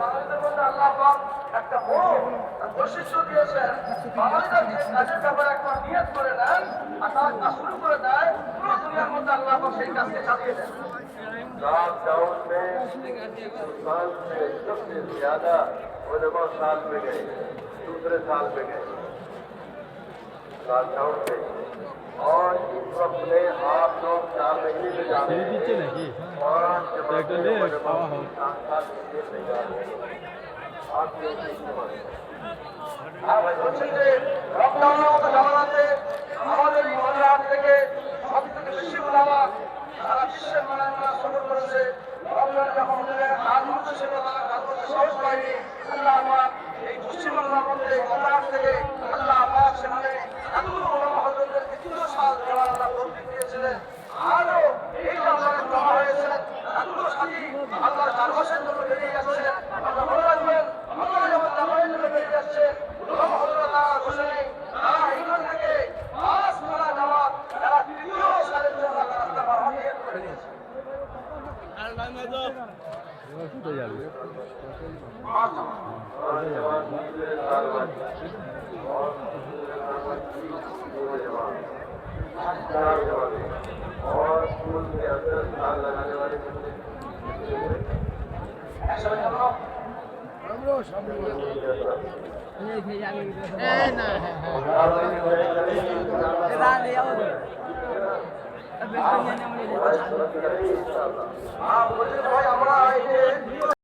বাঙালিদের মধ্যে আল্লাহ পাক একটা বড় বৈশিষ্ট্য দিয়েছেন। বাঙালিরা যে কাজের ব্যাপারে একবার নিয়ত করে নেন আর তার কাজ শুরু করে দেয়, পুরো দুনিয়ার মধ্যে আল্লাহ পাক সেই কাজকে চালিয়ে দেন। लॉकडाउन में हिंदुस्तान से सबसे ज्यादा उलमा साल में गए, दूसरे साल में गए लॉकडाउन से। और इस वक्त में आप लोग 4 महीने में जा रहे हैं, 5 आप বলছেন যে লকডাউনের মতো জামানাতে আমাদের মহারাত থেকে সব থেকে বেশি উলামা সারা বিশ্বের মানুষরা সফর করেছে। লকডাউন যখন কাজ করতে ছিল তারা কাজ করতে সাহস পায়নি। আল্লাহ আমার এই পশ্চিমবাংলার মধ্যে মহারাত থেকে আল্লাহ আমার সেখানে এতগুলো উলামা হযরতদেরকে 3 সাল দেওয়ার আল্লাহ তৌফিক দিয়েছিলেন। আরো এই যে আপনারা জমা হয়েছে এতগুলো সাথী আল্লাহ চারপাশের জন্য বেরিয়ে যাচ্ছে। আপনারা মনে রাখবেন আপনারা যখন জামাতের জন্য বেরিয়ে যাচ্ছে উলামা হযরত তারা ঘোষণে তারা এখান থেকে 5 মালা জামাত তারা 3 সালের জন্য আল্লাহ রাস্তা পার হয়ে করে নিয়েছে। और स्कूल के अंदर साल लगाने वाले बच्चे ভাই আমরা এই যে